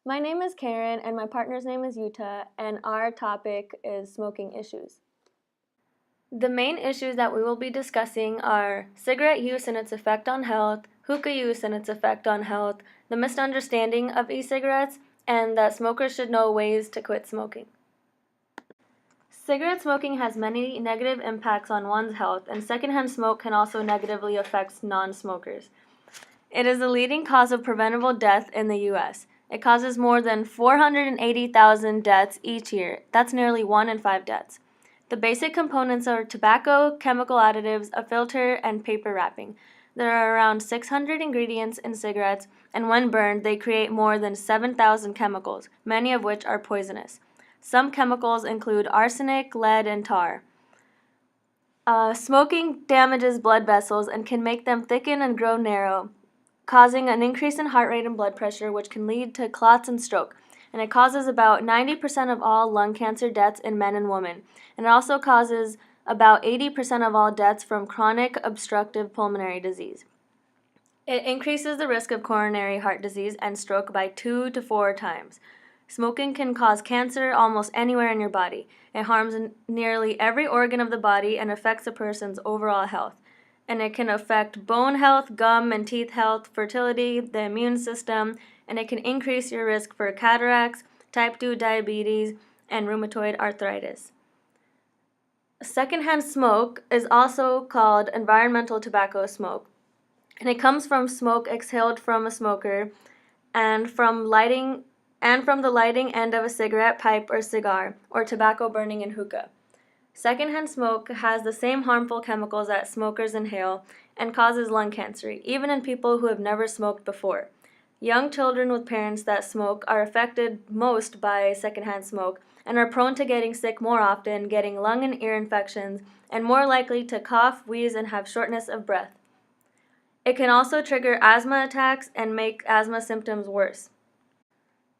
My name is Karen and my partner's name is Yuta, and our topic is smoking issues. The main issues that we will be discussing are cigarette use and its effect on health, hookah use and its effect on health, the misunderstanding of e-cigarettes, and that smokers should know ways to quit smoking. Cigarette smoking has many negative impacts on one's health, and secondhand smoke can also negatively affect non-smokers. It is the leading cause of preventable death in the U.S. It causes more than 480,000 deaths each year. That's nearly 1 in 5 deaths. The basic components are tobacco, chemical additives, a filter, and paper wrapping. There are around 600 ingredients in cigarettes, and when burned, they create more than 7,000 chemicals, many of which are poisonous. Some chemicals include arsenic, lead, and tar. Smoking damages blood vessels and can make them thicken and grow narrow, causing an increase in heart rate and blood pressure, which can lead to clots and stroke. And it causes about 90% of all lung cancer deaths in men and women. And it also causes about 80% of all deaths from chronic obstructive pulmonary disease. It increases the risk of coronary heart disease and stroke by 2 to 4 times. Smoking can cause cancer almost anywhere in your body. It harms nearly every organ of the body and affects a person's overall health. And it can affect bone health, gum and teeth health, fertility, the immune system, and it can increase your risk for cataracts, type 2 diabetes, and rheumatoid arthritis. Secondhand smoke is also called environmental tobacco smoke, and it comes from smoke exhaled from a smoker and from the lighting end of a cigarette, pipe, or cigar, or tobacco burning in hookah. Secondhand smoke has the same harmful chemicals that smokers inhale and causes lung cancer, even in people who have never smoked before. Young children with parents that smoke are affected most by secondhand smoke and are prone to getting sick more often, getting lung and ear infections, and more likely to cough, wheeze, and have shortness of breath. It can also trigger asthma attacks and make asthma symptoms worse.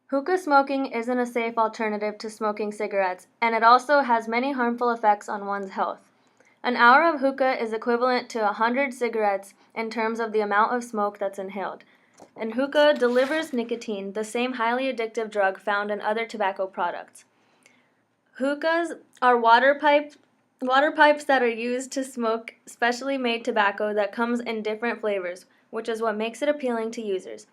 Hookah smoking isn't a safe alternative to smoking cigarettes, and it also has many harmful effects on one's health. An hour of hookah is equivalent to 100 cigarettes in terms of the amount of smoke that's inhaled. And hookah delivers nicotine, the same highly addictive drug found in other tobacco products. Hookahs are water pipes that are used to smoke specially made tobacco that comes in different flavors, which is what makes it appealing to users.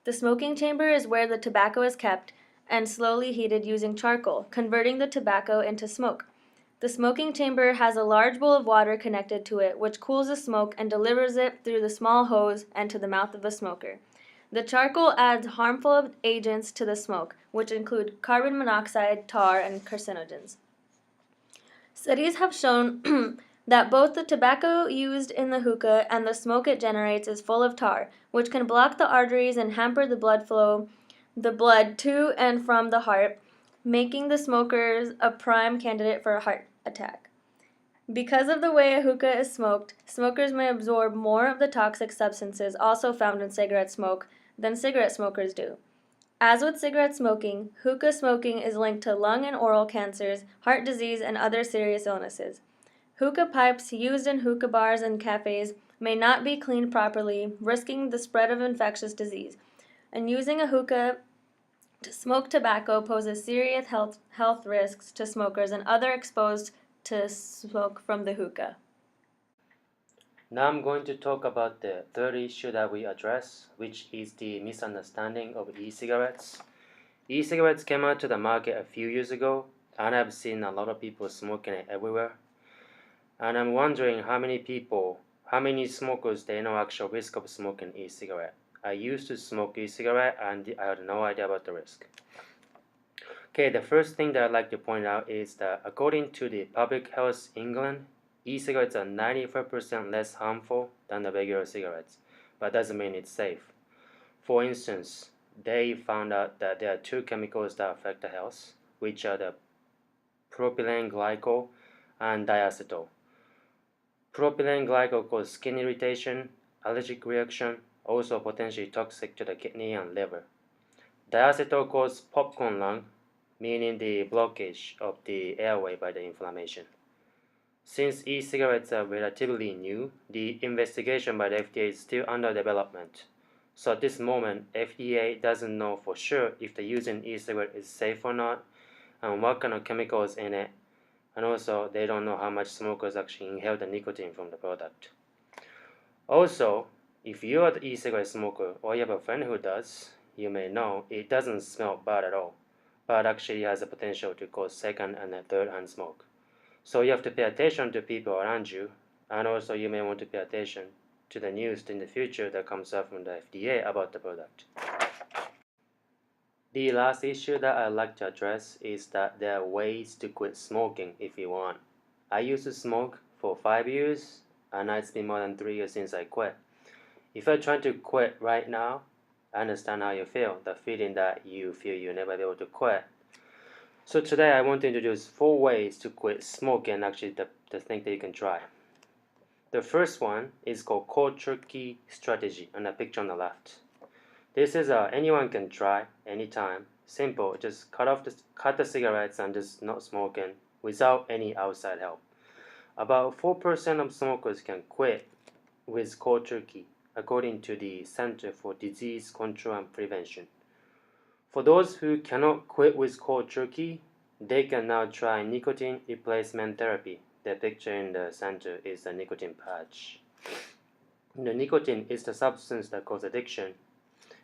The smoking chamber is where the tobacco is kept and slowly heated using charcoal, converting the tobacco into smoke. The smoking chamber has a large bowl of water connected to it, which cools the smoke and delivers it through the small hose and to the mouth of the smoker. The charcoal adds harmful agents to the smoke, which include carbon monoxide, tar, and carcinogens. Studies have shown that both the tobacco used in the hookah and the smoke it generates is full of tar, which can block the arteries and hamper the blood to and from the heart, making the smokers a prime candidate for a heart attack. Because of the way a hookah is smoked, smokers may absorb more of the toxic substances also found in cigarette smoke than cigarette smokers do. As with cigarette smoking, hookah smoking is linked to lung and oral cancers, heart disease, and other serious illnesses. Hookah pipes used in hookah bars and cafes may not be cleaned properly, risking the spread of infectious disease. And using a hookah to smoke tobacco poses serious health risks to smokers and others exposed to smoke from the hookah. Now I'm going to talk about the third issue that we address, which is the misunderstanding of e-cigarettes. E-cigarettes came out to the market a few years ago, and I've seen a lot of people smoking it everywhere. And I'm wondering how many smokers they know actual risk of smoking e-cigarette. I used to smoke e-cigarette and I had no idea about the risk. Okay, the first thing that I'd like to point out is that according to the Public Health England, e-cigarettes are 95% less harmful than the regular cigarettes, but doesn't mean it's safe. For instance, they found out that there are two chemicals that affect the health, which are the propylene glycol and diacetyl. Propylene glycol causes skin irritation, allergic reaction, also potentially toxic to the kidney and liver. Diacetyl causes popcorn lung, meaning the blockage of the airway by the inflammation. Since e-cigarettes are relatively new, the investigation by the FDA is still under development. So at this moment, FDA doesn't know for sure if the using e-cigarette is safe or not, and what kind of chemicals in it, and also they don't know how much smokers actually inhale the nicotine from the product. Also, if you are the e-cigarette smoker or you have a friend who does, you may know it doesn't smell bad at all, but actually has the potential to cause second and third-hand smoke. So you have to pay attention to people around you, and also you may want to pay attention to the news in the future that comes out from the FDA about the product. The last issue that I'd like to address is that there are ways to quit smoking if you want. I used to smoke for 5 years, and it's been more than 3 years since I quit. If you're trying to quit right now, I understand how you feel, the feeling that you feel you'll never be able to quit. So today I want to introduce 4 ways to quit smoking, and actually the thing that you can try. The first one is called cold turkey strategy, and the picture on the left. This is anyone can try anytime. Simple, just cut the cigarettes and just not smoking without any outside help. About 4% of smokers can quit with cold turkey, according to the Center for Disease Control and Prevention. For those who cannot quit with cold turkey, they can now try nicotine replacement therapy. The picture in the center is the nicotine patch. The nicotine is the substance that causes addiction,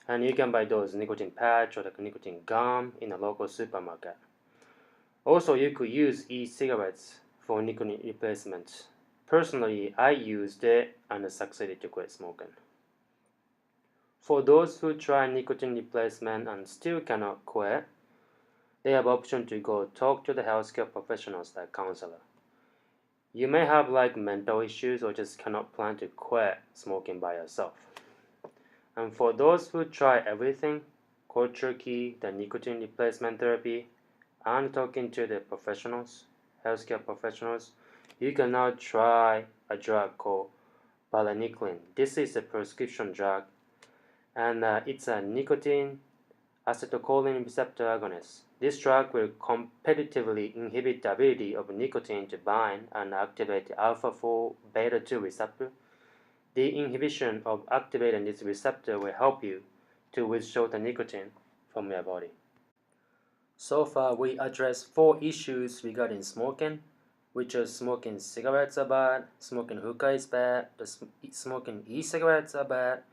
and you can buy those nicotine patch or the nicotine gum in a local supermarket. Also, you could use e-cigarettes for nicotine replacement. Personally, I used it and succeeded to quit smoking. For those who try nicotine replacement and still cannot quit, they have option to go talk to the healthcare professionals like counselor. You may have like mental issues or just cannot plan to quit smoking by yourself. And for those who try everything, cold turkey, the nicotine replacement therapy, and talking to the professionals, healthcare professionals, you can now try a drug called varenicline. This is a prescription drug, and it's a nicotine acetylcholine receptor agonist. This drug will competitively inhibit the ability of nicotine to bind and activate the alpha-4 beta-2 receptor. The inhibition of activating this receptor will help you to withdraw the nicotine from your body. So far, we addressed 4 issues regarding smoking, which are smoking cigarettes are bad, smoking hookah is bad, smoking e-cigarettes are bad,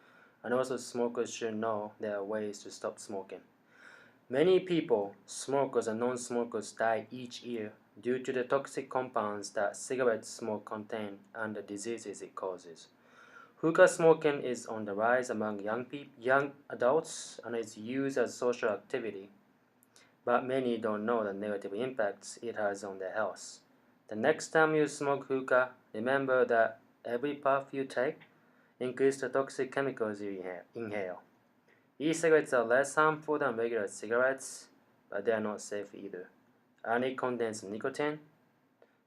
and also smokers should know there are ways to stop smoking. Many people, smokers and non-smokers, die each year due to the toxic compounds that cigarette smoke contain and the diseases it causes. Hookah smoking is on the rise among young adults and is used as social activity, but many don't know the negative impacts it has on their health. The next time you smoke hookah, remember that every puff you take increases the toxic chemicals you inhale. E-cigarettes are less harmful than regular cigarettes, but they are not safe either. And it contains nicotine,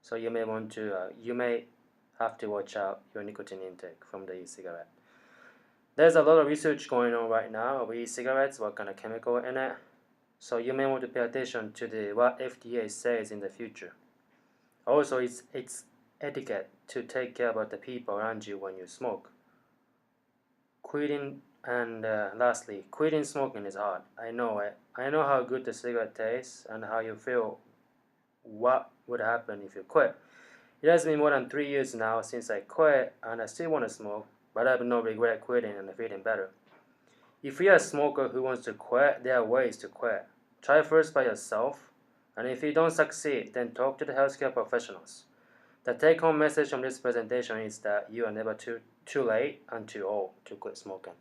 so you may have to watch out your nicotine intake from the e-cigarette. There's a lot of research going on right now of e-cigarettes, what kind of chemical in it, so you may want to pay attention to what FDA says in the future. Also, it's etiquette to take care about the people around you when you smoke. Lastly, quitting smoking is hard. I know it. I know how good the cigarette tastes and how you feel. What would happen if you quit? It has been more than 3 years now since I quit, and I still want to smoke, but I have no regret quitting and feeling better. If you're a smoker who wants to quit, there are ways to quit. Try first by yourself, and if you don't succeed, then talk to the healthcare professionals. The take-home message from this presentation is that you are never too late and too old to quit smoking.